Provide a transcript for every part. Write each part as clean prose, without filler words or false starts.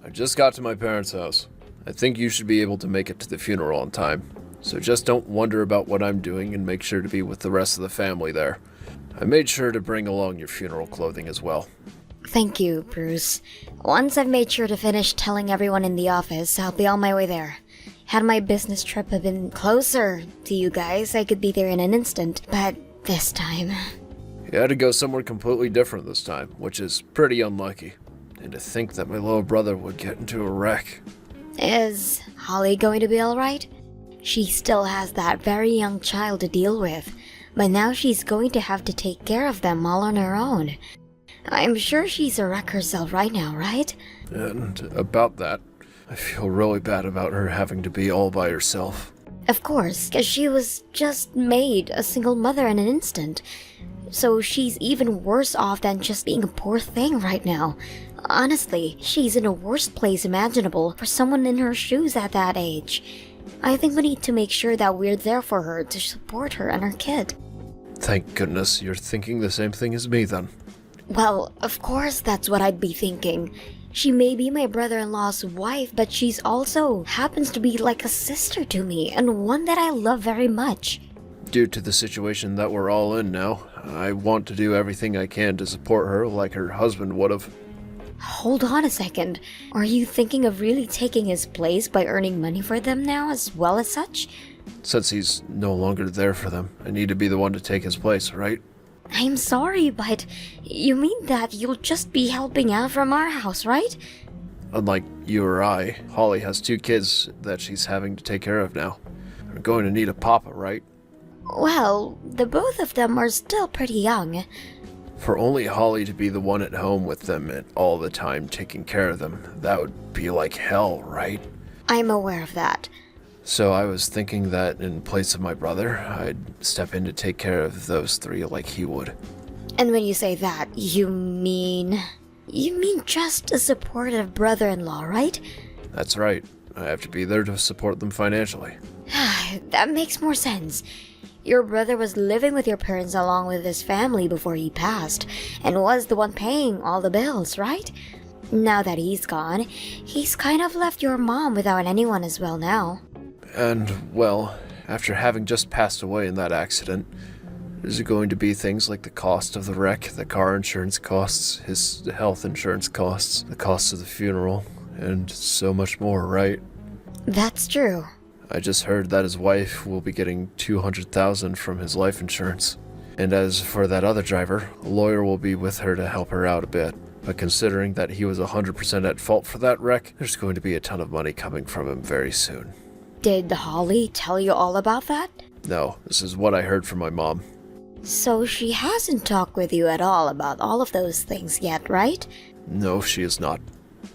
I just got to my parents' house. I think you should be able to make it to the funeral on time. So just don't wonder about what I'm doing and make sure to be with the rest of the family there. I made sure to bring along your funeral clothing as well. Thank you, Bruce. Once I've made sure to finish telling everyone in the office, I'll be on my way there. Had my business trip have been closer to you guys, I could be there in an instant, but this time... You had to go somewhere completely different this time, which is pretty unlucky. And to think that my little brother would get into a wreck. Is Holly going to be alright? She still has that very young child to deal with, but now she's going to have to take care of them all on her own. I'm sure she's a wreck herself right now, right? And about that, I feel really bad about her having to be all by herself. Of course, because she was just made a single mother in an instant. So she's even worse off than just being a poor thing right now. Honestly, she's in the worst place imaginable for someone in her shoes at that age. I think we need to make sure that we're there for her to support her and her kid. Thank goodness you're thinking the same thing as me then. Well, of course that's what I'd be thinking. She may be my brother-in-law's wife, but she's also happens to be like a sister to me, and one that I love very much. Due to the situation that we're all in now, I want to do everything I can to support her like her husband would have. Hold on a second. Are you thinking of really taking his place by earning money for them now as well as such? Since he's no longer there for them, I need to be the one to take his place, right? I'm sorry, but you mean that you'll just be helping out from our house, right? Unlike you or I, Holly has 2 kids that she's having to take care of now. I'm going to need a papa, right? Well, the both of them are still pretty young. For only Holly to be the one at home with them and all the time taking care of them, that would be like hell, right? I'm aware of that. So I was thinking that in place of my brother, I'd step in to take care of those 3 like he would. And when you say that, you mean... You mean just a supportive brother-in-law, right? That's right. I have to be there to support them financially. That makes more sense. Your brother was living with your parents along with his family before he passed, and was the one paying all the bills, right? Now that he's gone, he's kind of left your mom without anyone as well now. And, well, after having just passed away in that accident, there's going to be things like the cost of the wreck, the car insurance costs, his health insurance costs, the cost of the funeral, and so much more, right? That's true. I just heard that his wife will be getting $200,000 from his life insurance. And as for that other driver, a lawyer will be with her to help her out a bit. But considering that he was 100% at fault for that wreck, there's going to be a ton of money coming from him very soon. Did Holly tell you all about that? No, this is what I heard from my mom. So she hasn't talked with you at all about all of those things yet, right? No, she is not.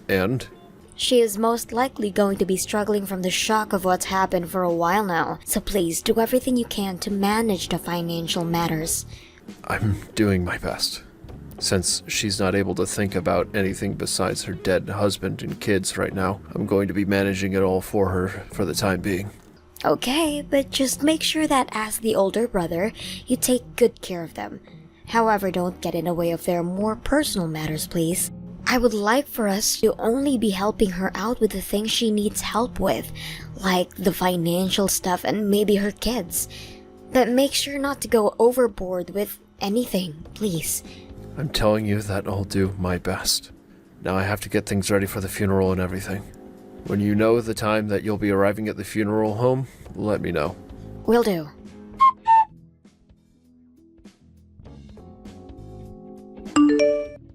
And? She is most likely going to be struggling from the shock of what's happened for a while now, so please do everything you can to manage the financial matters. I'm doing my best. Since she's not able to think about anything besides her dead husband and kids right now, I'm going to be managing it all for her for the time being. Okay, but just make sure that as the older brother, you take good care of them. However, don't get in the way of their more personal matters, please. I would like for us to only be helping her out with the things she needs help with, like the financial stuff and maybe her kids. But make sure not to go overboard with anything, please. I'm telling you that I'll do my best. Now I have to get things ready for the funeral and everything. When you know the time that you'll be arriving at the funeral home, let me know. Will do.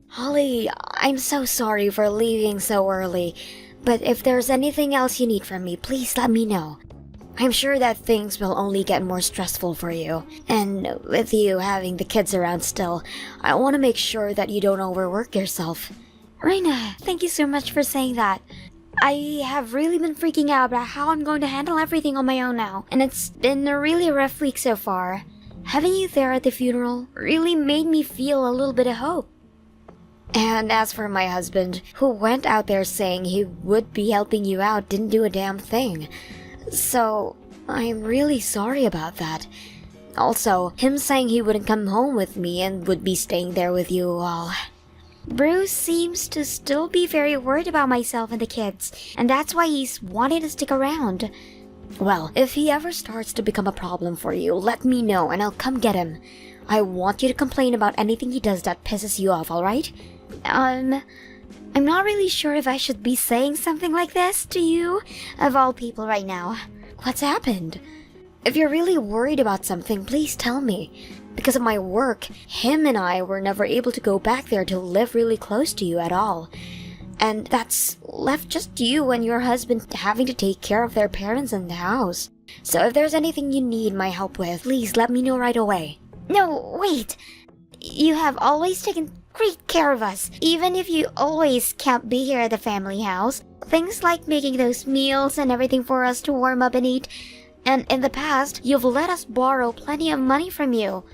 Holly, I'm so sorry for leaving so early, but if there's anything else you need from me, please let me know. I'm sure that things will only get more stressful for you, and with you having the kids around still, I want to make sure that you don't overwork yourself. Reina, thank you so much for saying that. I have really been freaking out about how I'm going to handle everything on my own now, and it's been a really rough week so far. Having you there at the funeral really made me feel a little bit of hope. And as for my husband, who went out there saying he would be helping you out, didn't do a damn thing. So, I'm really sorry about that. Also, him saying he wouldn't come home with me and would be staying there with you all. Bruce seems to still be very worried about myself and the kids, and that's why he's wanting to stick around. Well, if he ever starts to become a problem for you, let me know and I'll come get him. I want you to complain about anything he does that pisses you off, alright? I'm not really sure if I should be saying something like this to you, of all people right now. What's happened? If you're really worried about something, please tell me. Because of my work, him and I were never able to go back there to live really close to you at all. And that's left just you and your husband having to take care of their parents in the house. So if there's anything you need my help with, please let me know right away. No, wait. You have always taken great care of us, even if you always can't be here at the family house. Things like making those meals and everything for us to warm up and eat. And in the past, you've let us borrow plenty of money from you.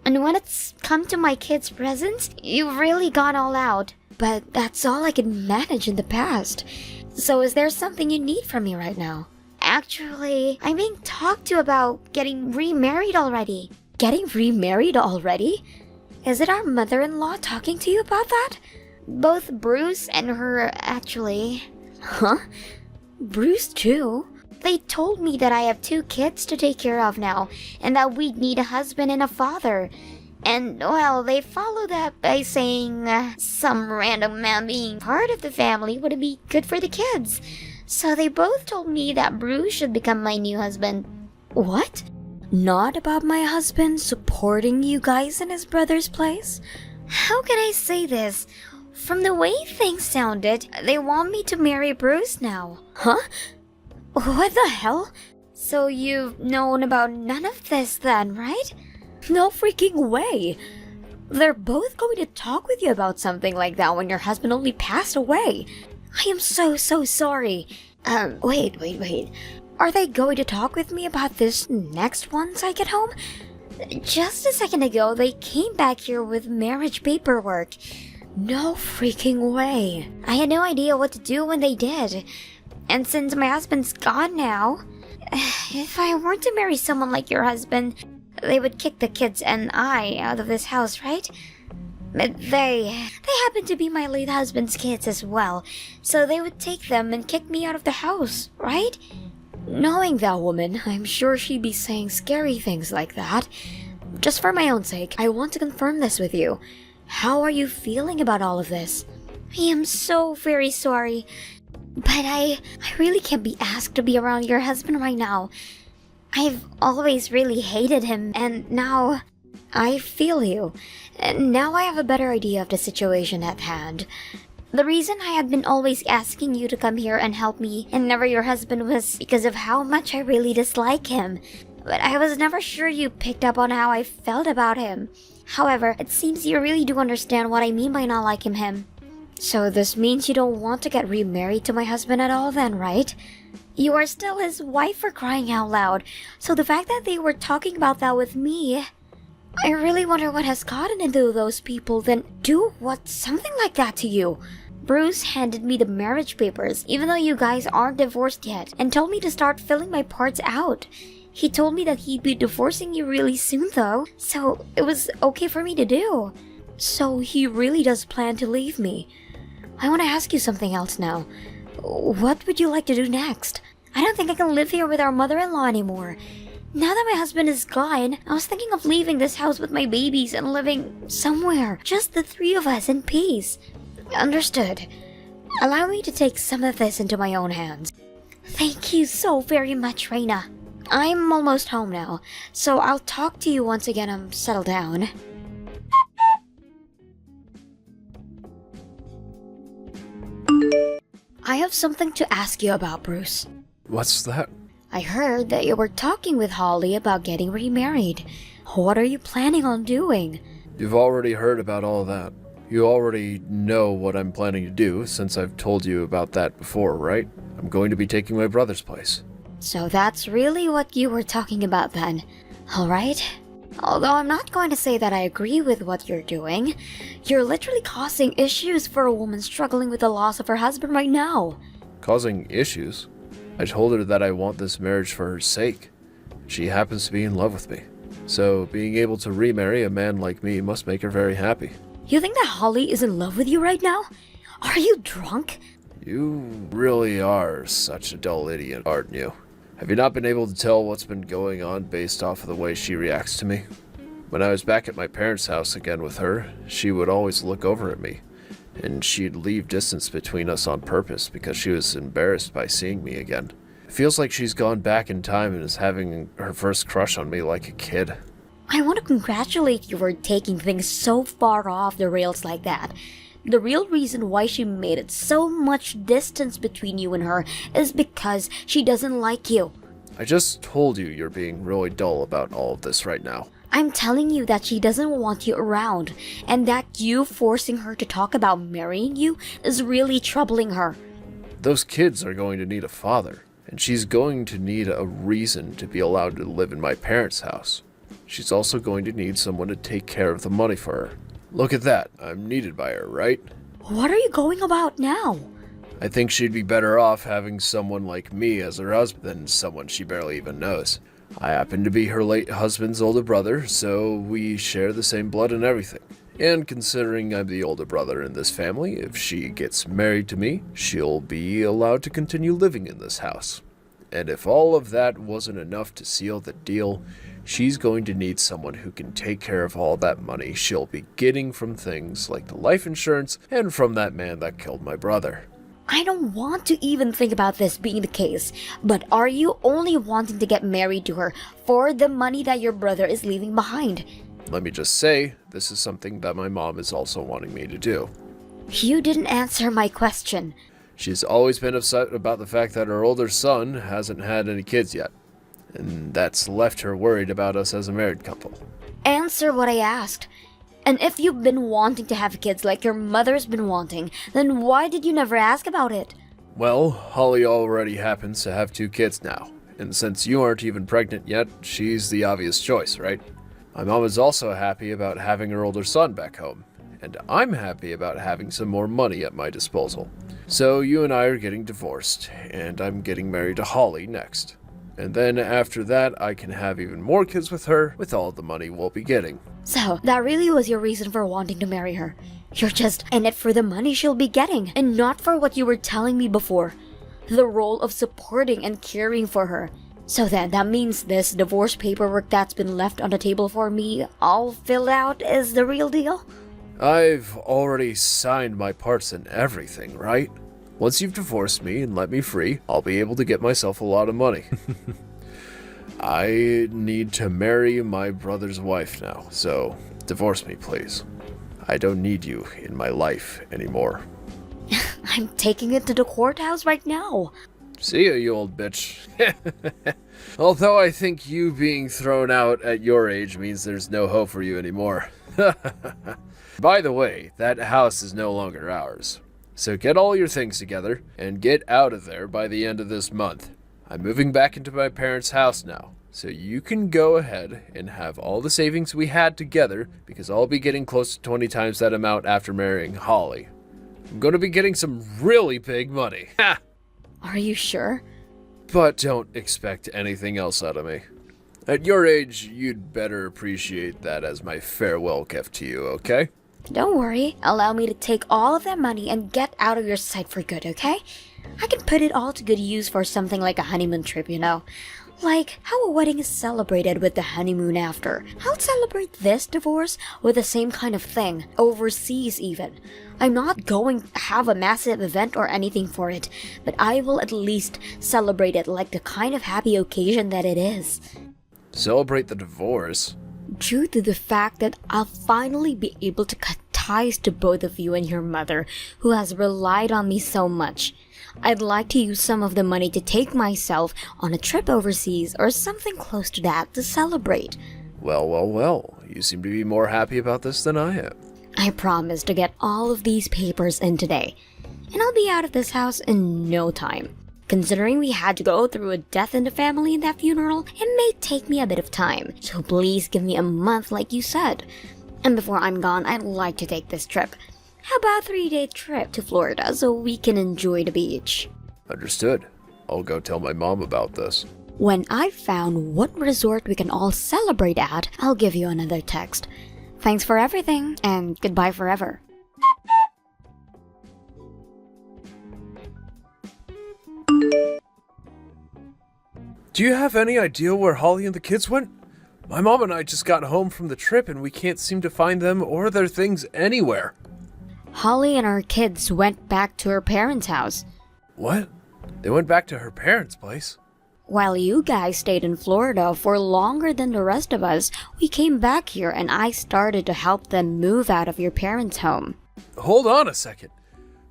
And when it's come to my kids' presents, you've really gone all out. But that's all I could manage in the past. So is there something you need from me right now? Actually, I'm being talked to about getting remarried already. Getting remarried already? Is it our mother-in-law talking to you about that? Both Bruce and her, actually. Huh? Bruce too? They told me that I have 2 kids to take care of now, and that we'd need a husband and a father. And, well, they followed up by saying some random man being part of the family would be good for the kids. So they both told me that Bruce should become my new husband. What? Not about my husband supporting you guys in his brother's place? How can I say this? From the way things sounded, they want me to marry Bruce now. Huh? What the hell? So you've known about none of this then, right? No freaking way! They're both going to talk with you about something like that when your husband only passed away. I am so sorry. Wait. Are they going to talk with me about this next once I get home? Just a second ago, they came back here with marriage paperwork. No freaking way. I had no idea what to do when they did. And since my husband's gone now, if I weren't to marry someone like your husband, they would kick the kids and I out of this house, right? But they happen to be my late husband's kids as well, so they would take them and kick me out of the house, right? Knowing that woman, I'm sure she'd be saying scary things like that. Just for my own sake, I want to confirm this with you. How are you feeling about all of this? I am so very sorry, but I really can't be asked to be around your husband right now. I've always really hated him, and now I feel you. And now I have a better idea of the situation at hand. The reason I had been always asking you to come here and help me and never your husband was because of how much I really dislike him. But I was never sure you picked up on how I felt about him. However, it seems you really do understand what I mean by not liking him. So this means you don't want to get remarried to my husband at all then, right? You are still his wife, for crying out loud. So the fact that they were talking about that with me, I really wonder what has gotten into those people then do something like that to you. Bruce handed me the marriage papers, even though you guys aren't divorced yet, and told me to start filling my parts out. He told me that he'd be divorcing you really soon though, so it was okay for me to do. So he really does plan to leave me. I want to ask you something else now. What would you like to do next? I don't think I can live here with our mother-in-law anymore. Now that my husband is gone, I was thinking of leaving this house with my babies and living somewhere, just the 3 of us in peace. Understood. Allow me to take some of this into my own hands. Thank you so very much, Reina. I'm almost home now, so I'll talk to you once again I'm settled down. I have something to ask you about, Bruce. What's that? I heard that you were talking with Holly about getting remarried. What are you planning on doing? You've already heard about all that. You already know what I'm planning to do since I've told you about that before, right? I'm going to be taking my brother's place. So that's really what you were talking about then. Alright. Although I'm not going to say that I agree with what you're doing. You're literally causing issues for a woman struggling with the loss of her husband right now. Causing issues? I told her that I want this marriage for her sake. She happens to be in love with me. So being able to remarry a man like me must make her very happy. You think that Holly is in love with you right now? Are you drunk? You really are such a dull idiot, aren't you? Have you not been able to tell what's been going on based off of the way she reacts to me? When I was back at my parents' house again with her, she would always look over at me, and she'd leave distance between us on purpose because she was embarrassed by seeing me again. It feels like she's gone back in time and is having her first crush on me like a kid. I want to congratulate you for taking things so far off the rails like that. The real reason why she made it so much distance between you and her is because she doesn't like you. I just told you you're being really dull about all of this right now. I'm telling you that she doesn't want you around, and that you forcing her to talk about marrying you is really troubling her. Those kids are going to need a father, and she's going to need a reason to be allowed to live in my parents' house. She's also going to need someone to take care of the money for her. Look at that, I'm needed by her, right? What are you going about now? I think she'd be better off having someone like me as her husband than someone she barely even knows. I happen to be her late husband's older brother, so we share the same blood and everything. And considering I'm the older brother in this family, if she gets married to me, she'll be allowed to continue living in this house. And if all of that wasn't enough to seal the deal, she's going to need someone who can take care of all that money she'll be getting from things like the life insurance and from that man that killed my brother. I don't want to even think about this being the case, but are you only wanting to get married to her for the money that your brother is leaving behind? Let me just say, this is something that my mom is also wanting me to do. You didn't answer my question. She's always been upset about the fact that her older son hasn't had any kids yet, and that's left her worried about us as a married couple. Answer what I asked. And if you've been wanting to have kids like your mother's been wanting, then why did you never ask about it? Well, Holly already happens to have 2 kids now, and since you aren't even pregnant yet, she's the obvious choice, right? My mom is also happy about having her older son back home, and I'm happy about having some more money at my disposal. So you and I are getting divorced, and I'm getting married to Holly next. And then after that, I can have even more kids with her, with all the money we'll be getting. So, that really was your reason for wanting to marry her. You're just in it for the money she'll be getting, and not for what you were telling me before. The role of supporting and caring for her. So then, that means this divorce paperwork that's been left on the table for me, all filled out, is the real deal? I've already signed my parts and everything, right? Once you've divorced me and let me free, I'll be able to get myself a lot of money. I need to marry my brother's wife now, so divorce me, please. I don't need you in my life anymore. I'm taking it to the courthouse right now. See ya, you old bitch. Although I think you being thrown out at your age means there's no hope for you anymore. By the way, that house is no longer ours. So get all your things together and get out of there by the end of this month. I'm moving back into my parents' house now, so you can go ahead and have all the savings we had together because I'll be getting close to 20 times that amount after marrying Holly. I'm going to be getting some really big money. Ha! Are you sure? But don't expect anything else out of me. At your age, you'd better appreciate that as my farewell gift to you, okay? Don't worry, allow me to take all of that money and get out of your sight for good, okay? I can put it all to good use for something like a honeymoon trip, you know? Like how a wedding is celebrated with the honeymoon after. I'll celebrate this divorce with the same kind of thing, overseas even. I'm not going to have a massive event or anything for it, but I will at least celebrate it like the kind of happy occasion that it is. Celebrate the divorce? Due to the fact that I'll finally be able to cut ties to both of you and your mother, who has relied on me so much. I'd like to use some of the money to take myself on a trip overseas or something close to that to celebrate. Well. You seem to be more happy about this than I am. I promise to get all of these papers in today, and I'll be out of this house in no time. Considering we had to go through a death in the family in that funeral, it may take me a bit of time, so please give me a month like you said. And before I'm gone, I'd like to take this trip. How about a 3-day trip to Florida so we can enjoy the beach? Understood. I'll go tell my mom about this. When I've found what resort we can all celebrate at, I'll give you another text. Thanks for everything, and goodbye forever. Do you have any idea where Holly and the kids went? My mom and I just got home from the trip and we can't seem to find them or their things anywhere. Holly and her kids went back to her parents' house. What? They went back to her parents' place? While you guys stayed in Florida for longer than the rest of us, we came back here and I started to help them move out of your parents' home. Hold on a second.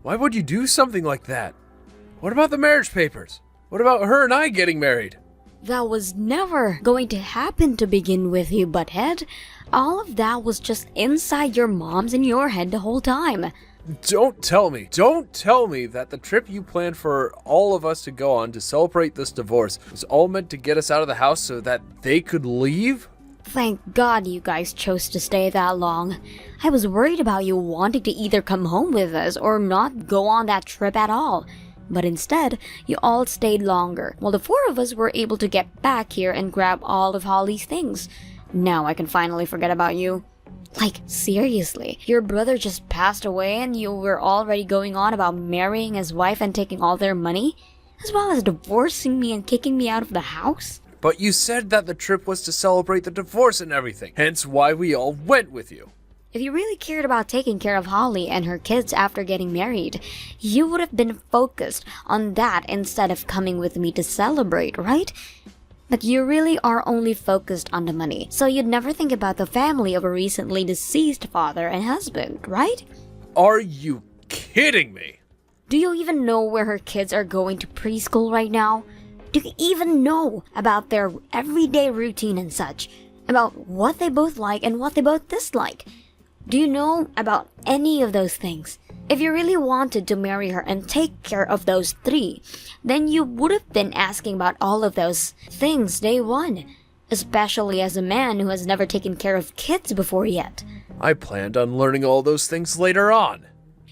Why would you do something like that? What about the marriage papers? What about her and I getting married? That was never going to happen to begin with, you butthead. All of that was just inside your mom's and your head the whole time. Don't tell me that the trip you planned for all of us to go on to celebrate this divorce was all meant to get us out of the house so that they could leave? Thank God you guys chose to stay that long. I was worried about you wanting to either come home with us or not go on that trip at all. But instead, you all stayed longer, while the four of us were able to get back here and grab all of Holly's things. Now I can finally forget about you. Like, seriously, your brother just passed away and you were already going on about marrying his wife and taking all their money? As well as divorcing me and kicking me out of the house? But you said that the trip was to celebrate the divorce and everything, hence why we all went with you. If you really cared about taking care of Holly and her kids after getting married, you would have been focused on that instead of coming with me to celebrate, right? But you really are only focused on the money, so you'd never think about the family of a recently deceased father and husband, right? Are you kidding me? Do you even know where her kids are going to preschool right now? Do you even know about their everyday routine and such? About what they both like and what they both dislike? Do you know about any of those things? If you really wanted to marry her and take care of those three, then you would have been asking about all of those things day one, especially as a man who has never taken care of kids before yet. I planned on learning all those things later on.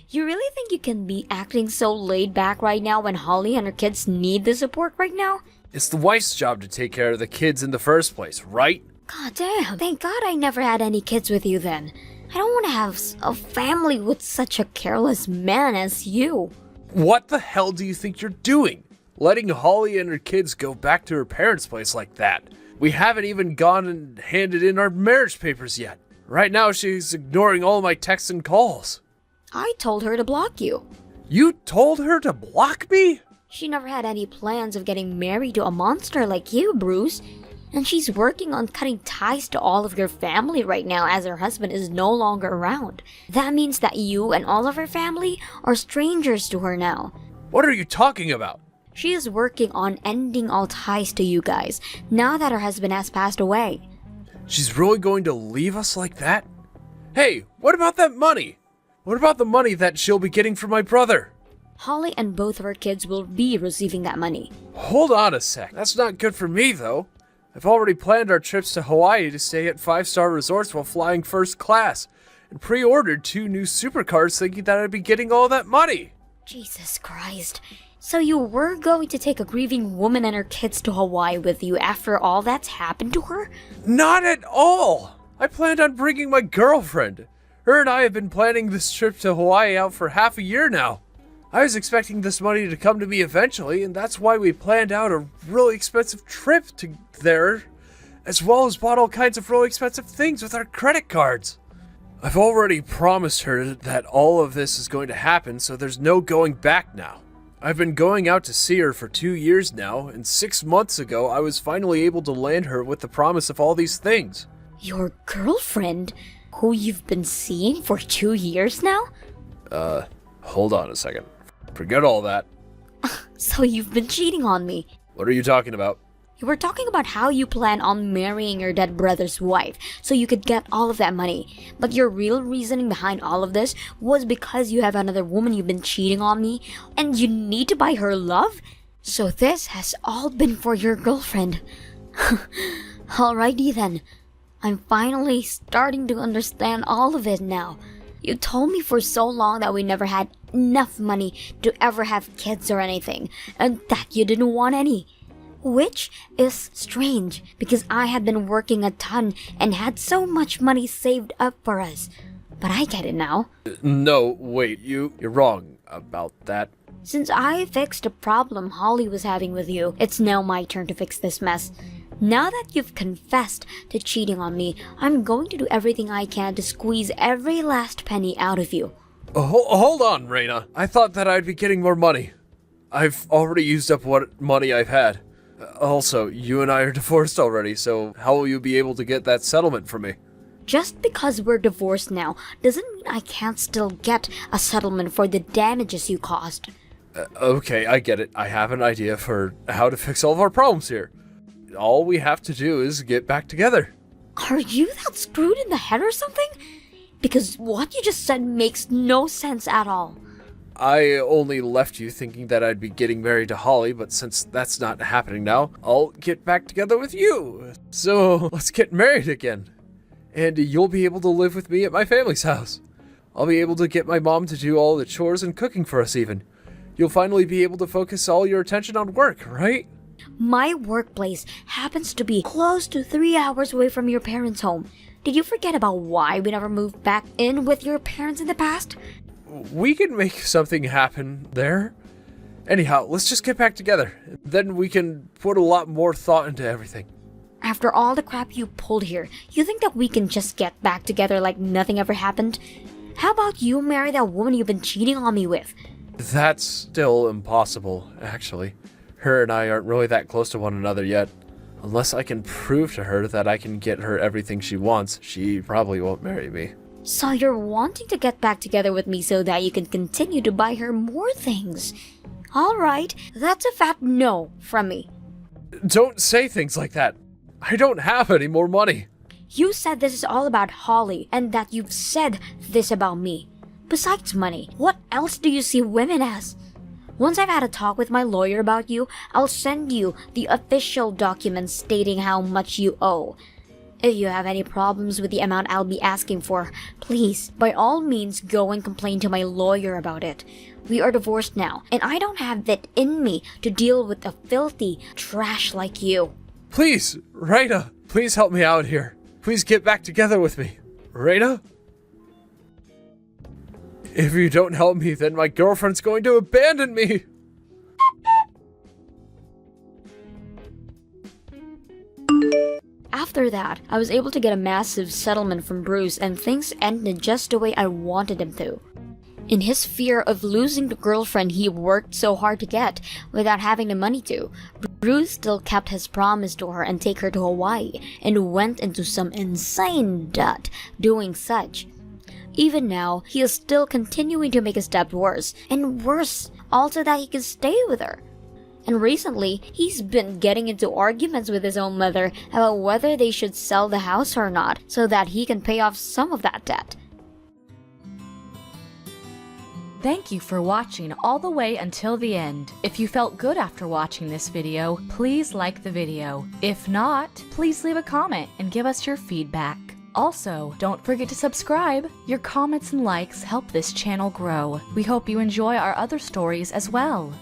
You really think you can be acting so laid back right now when Holly and her kids need the support right now? It's the wife's job to take care of the kids in the first place, right? God damn, thank God I never had any kids with you then. I don't want to have a family with such a careless man as you. What the hell do you think you're doing? Letting Holly and her kids go back to her parents' place like that. We haven't even gone and handed in our marriage papers yet. Right now she's ignoring all my texts and calls. I told her to block you. You told her to block me? She never had any plans of getting married to a monster like you, Bruce. And she's working on cutting ties to all of your family right now as her husband is no longer around. That means that you and all of her family are strangers to her now. What are you talking about? She is working on ending all ties to you guys, now that her husband has passed away. She's really going to leave us like that? Hey, what about that money? What about the money that she'll be getting from my brother? Holly and both of her kids will be receiving that money. Hold on a sec. That's not good for me, though. I've already planned our trips to Hawaii to stay at 5-star resorts while flying first class, and pre-ordered 2 new supercars thinking that I'd be getting all that money. Jesus Christ. So you were going to take a grieving woman and her kids to Hawaii with you after all that's happened to her? Not at all! I planned on bringing my girlfriend. Her and I have been planning this trip to Hawaii out for half a year now. I was expecting this money to come to me eventually, and that's why we planned out a really expensive trip to there, as well as bought all kinds of really expensive things with our credit cards. I've already promised her that all of this is going to happen, so there's no going back now. I've been going out to see her for 2 years now, and 6 months ago I was finally able to land her with the promise of all these things. Your girlfriend, who you've been seeing for 2 years now? Hold on a second. Forget all that. So you've been cheating on me. What are you talking about? You were talking about how you plan on marrying your dead brother's wife so you could get all of that money. But your real reasoning behind all of this was because you have another woman you've been cheating on me and you need to buy her love? So this has all been for your girlfriend. Alrighty then. I'm finally starting to understand all of it now. You told me for so long that we never had enough money to ever have kids or anything, and that you didn't want any. Which is strange because I had been working a ton and had so much money saved up for us. But I get it now. No, wait, you're wrong about that. Since I fixed the problem Holly was having with you, it's now my turn to fix this mess. Now that you've confessed to cheating on me, I'm going to do everything I can to squeeze every last penny out of you. Hold on, Reina. I thought that I'd be getting more money. I've already used up what money I've had. Also, you and I are divorced already, so how will you be able to get that settlement from me? Just because we're divorced now doesn't mean I can't still get a settlement for the damages you caused. Okay, I get it. I have an idea for how to fix all of our problems here. All we have to do is get back together. Are you that screwed in the head or something? Because what you just said makes no sense at all. I only left you thinking that I'd be getting married to Holly, but since that's not happening now, I'll get back together with you. So let's get married again. And you'll be able to live with me at my family's house. I'll be able to get my mom to do all the chores and cooking for us even. You'll finally be able to focus all your attention on work, right? My workplace happens to be close to 3 hours away from your parents' home. Did you forget about why we never moved back in with your parents in the past? We can make something happen there. Anyhow, let's just get back together. Then we can put a lot more thought into everything. After all the crap you pulled here, you think that we can just get back together like nothing ever happened? How about you marry that woman you've been cheating on me with? That's still impossible, actually. Her and I aren't really that close to one another yet. Unless I can prove to her that I can get her everything she wants, she probably won't marry me. So you're wanting to get back together with me so that you can continue to buy her more things. Alright, that's a fat no from me. Don't say things like that. I don't have any more money. You said this is all about Holly, and that you've said this about me. Besides money, what else do you see women as? Once I've had a talk with my lawyer about you, I'll send you the official documents stating how much you owe. If you have any problems with the amount I'll be asking for, please, by all means, go and complain to my lawyer about it. We are divorced now, and I don't have it in me to deal with a filthy trash like you. Please, Reina, please help me out here. Please get back together with me. Reina? If you don't help me, then my girlfriend's going to abandon me. After that, I was able to get a massive settlement from Bruce, and things ended just the way I wanted them to. In his fear of losing the girlfriend he worked so hard to get without having the money to, Bruce still kept his promise to her and take her to Hawaii, and went into some insane debt doing such. Even now, he is still continuing to make his debt worse, and worse, also that he can stay with her. And recently, he's been getting into arguments with his own mother about whether they should sell the house or not, so that he can pay off some of that debt. Thank you for watching all the way until the end. If you felt good after watching this video, please like the video. If not, please leave a comment and give us your feedback. Also, don't forget to subscribe. Your comments and likes help this channel grow. We hope you enjoy our other stories as well.